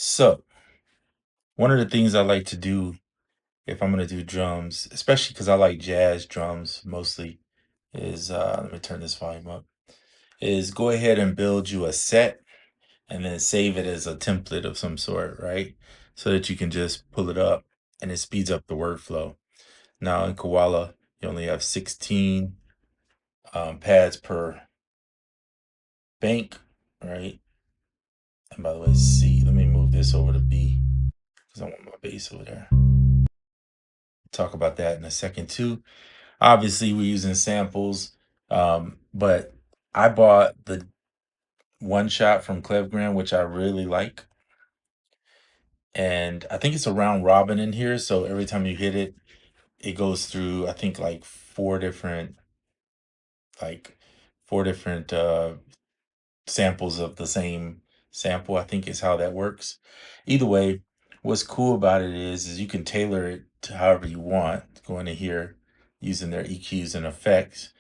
So, one of the things I like to do if I'm going to do drums, especially because I like jazz drums mostly, is let me turn this volume up, is go ahead and build you a set and then save it as a template of some sort, right? So that you can just pull it up and it speeds up the workflow. Now in Koala, you only have 16 pads per bank, right? And by the way, C, let me move this over to B because I want my bass over there. Talk about that in a second too. Obviously, we're using samples, but I bought the one shot from Clevgram, which I really like. And I think it's a round robin in here. So every time you hit it, it goes through, I think like like four different samples of the same sample, I think is how that works. Either way, what's cool about it is you can tailor it to however you want, going to here using their EQs and effects.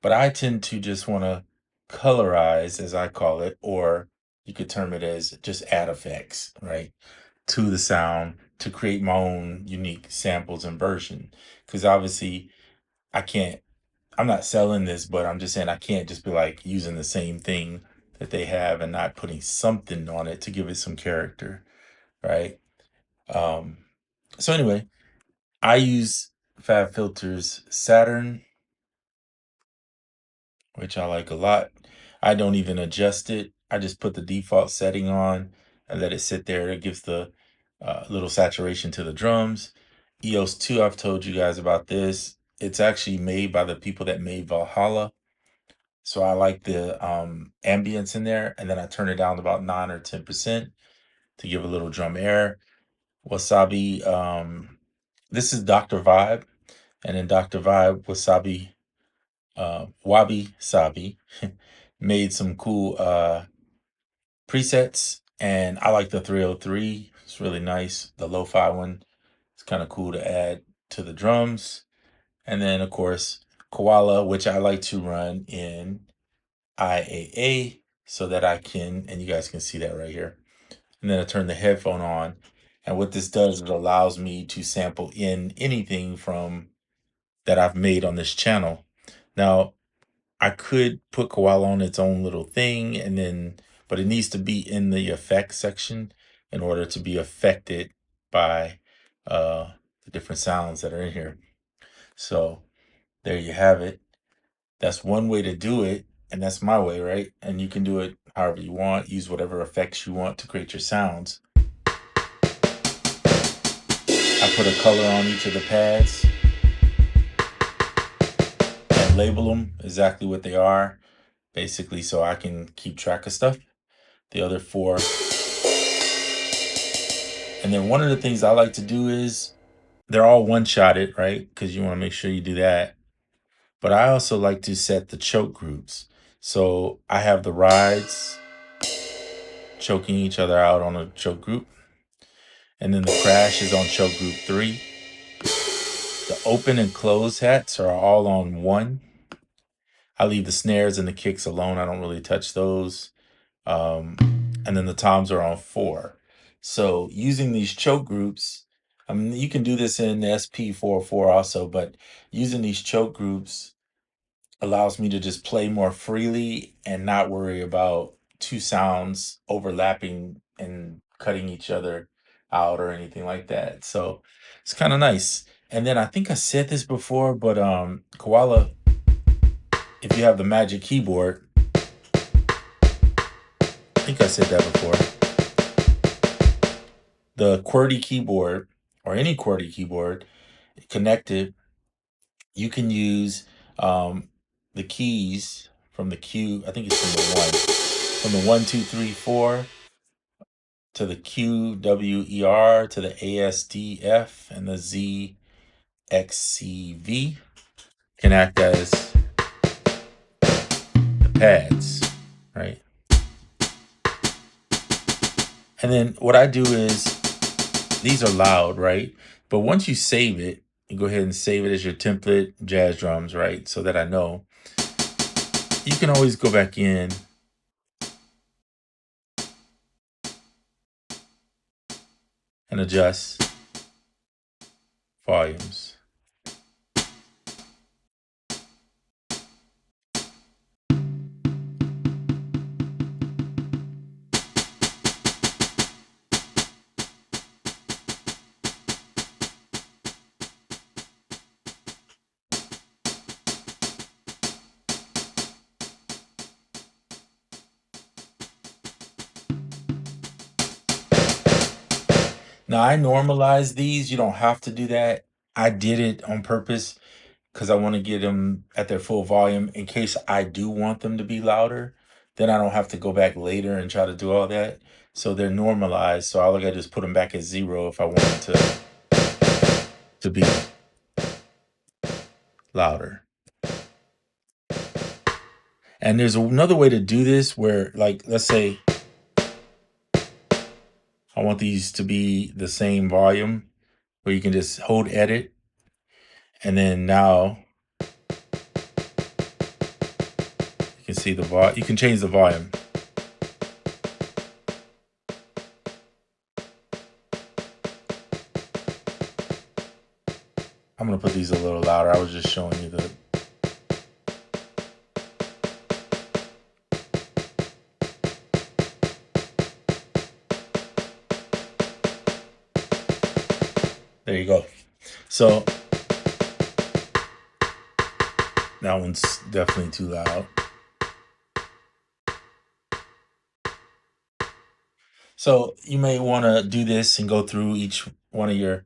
But I tend to just want to colorize, as I call it, or you could term it as just add effects, right, to the sound to create my own unique samples and version. Because obviously, I can't I'm not selling this, but I'm just saying I can't just be like using the same thing that they have and not putting something on it to give it some character, right? Um, so anyway, I use Fab Filter's Saturn, which I like a lot. I don't even adjust it. I just put the default setting on and let it sit there. It gives the little saturation to the drums. EOS 2, I've told you guys about this. It's actually made by the people that made Valhalla. So I like the ambience in there, and then I turn it down to about 9 or 10% to give a little drum air. Wasabi, this is Dr. Vibe, and in Dr. Vibe, Wabi Sabi made some cool presets, and I like the 303. It's really nice. The lo-fi one, it's kind of cool to add to the drums. And then of course, Koala, which I like to run in IAA so that I can, and you guys can see that right here. And then I turn the headphone on. And what this does is it allows me to sample in anything from that I've made on this channel. Now, I could put Koala on its own little thing and then, but it needs to be in the effects section in order to be affected by the different sounds that are in here. So there you have it. That's one way to do it, and that's my way, right? And you can do it however you want, use whatever effects you want to create your sounds. I put a color on each of the pads and label them exactly what they are, basically, so I can keep track of stuff. The other four. And then one of the things I like to do is they're all one-shotted, right? Because you want to make sure you do that. But I also like to set the choke groups. So I have the rides choking each other out on a choke group. And then the crash is on choke group 3. The open and close hats are all on 1. I leave the snares and the kicks alone. I don't really touch those. And then the toms are on 4. So using these choke groups, I mean, you can do this in SP404 also, but using these choke groups allows me to just play more freely and not worry about two sounds overlapping and cutting each other out or anything like that. So it's kind of nice. And then I think I said this before, but Koala, if you have the Magic Keyboard, I think I said that before. The QWERTY keyboard or any QWERTY keyboard connected, you can use the keys from the Q. I think it's from the 1, 2, 3, 4 to the Q, W, E, R to the A, S, D, F and the Z, X, C, V can act as the pads, right? And then what I do is these are loud, right? But once you save it, you go ahead and save it as your template jazz drums, right? So that I know. You can always go back in and adjust volumes. Now I normalize these. You don't have to do that. I did it on purpose because I want to get them at their full volume in case I do want them to be louder. Then I don't have to go back later and try to do all that. So they're normalized. So all I gotta do is put them back at 0 if I want them to be louder. And there's another way to do this where, like, let's say I want these to be the same volume, where you can just hold edit, and then now you can see the volume. You can change the volume. I'm gonna put these a little louder. I was just showing you the. There you go. So that one's definitely too loud. So you may want to do this and go through each one of your.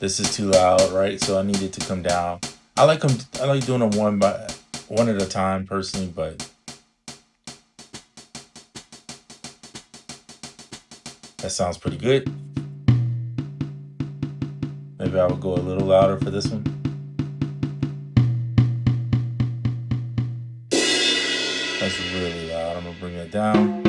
This is too loud, right? So I need it to come down. I like them. I like doing them one at a time personally, but that sounds pretty good. Maybe I will go a little louder for this one. That's really loud. I'm gonna bring it down.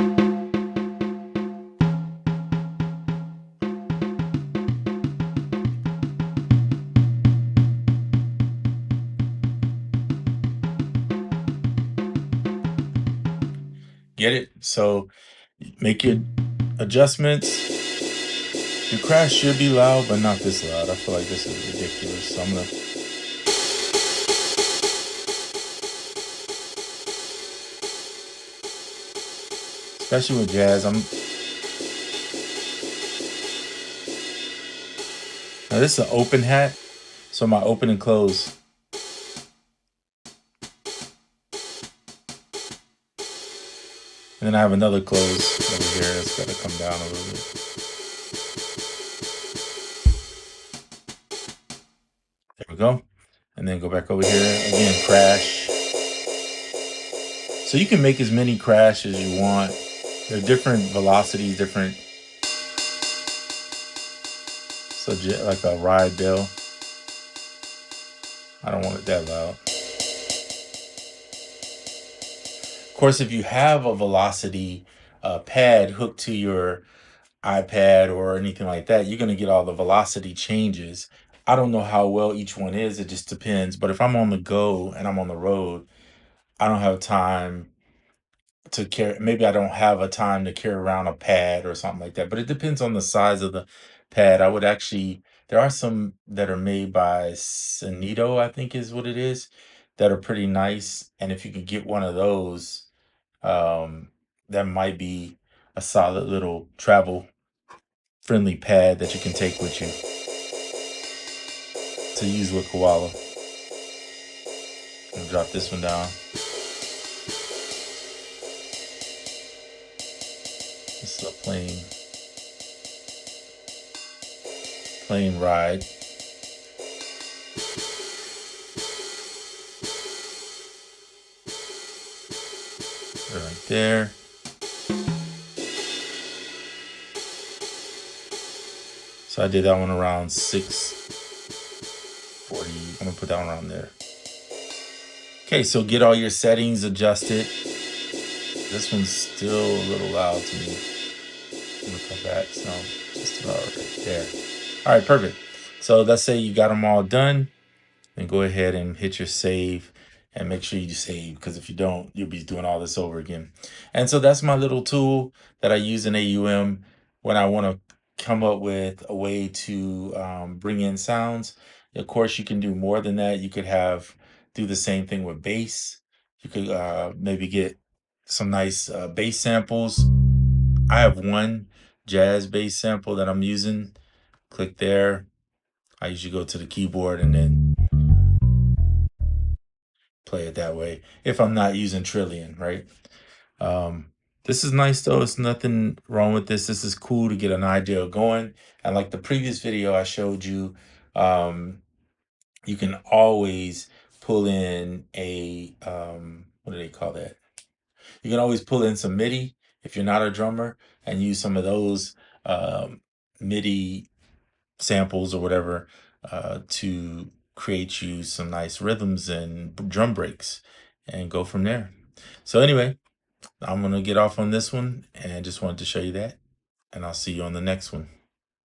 Get it? So make your adjustments. Your crash should be loud, but not this loud. I feel like this is ridiculous. So I'm gonna. Especially with jazz, now this is an open hat, so my open and close. And then I have another close over here that's gotta come down a little bit. There we go. And then go back over here. Again, crash. So you can make as many crash as you want. There are different velocities, different. So like a ride bell. I don't want it that loud. Of course, if you have a velocity pad hooked to your iPad or anything like that, you're going to get all the velocity changes. I don't know how well each one is. It just depends. But if I'm on the go and I'm on the road, I don't have time to carry. Maybe I don't have a time to carry around a pad or something like that. But it depends on the size of the pad. I would actually. There are some that are made by Sonito, I think is what it is, that are pretty nice. And if you could get one of those, that might be a solid little travel friendly pad that you can take with you to use with Koala. I'm gonna drop this one down. This is a plain ride. Right there. So I did that one around 640. I'm gonna put that one around there. Okay, so get all your settings adjusted. This one's still a little loud to me. I'm gonna come back, so just about right there. All right, perfect. So let's say you got them all done. Then go ahead and hit your save and make sure you save, because if you don't, you'll be doing all this over again. And so that's my little tool that I use in AUM when I want to come up with a way to bring in sounds. Of course, you can do more than that. You could do the same thing with bass. You could maybe get some nice bass samples. I have one jazz bass sample that I'm using. Click there. I usually go to the keyboard and then play it that way if I'm not using Trillion, right? Um, this is nice though. It's nothing wrong with this. This is cool to get an idea going. And like the previous video I showed you, um, you can always pull in what do they call that? You can always pull in some MIDI if you're not a drummer and use some of those MIDI samples or whatever to create you some nice rhythms and drum breaks and go from there. So anyway, I'm going to get off on this one and just wanted to show you that. And I'll see you on the next one.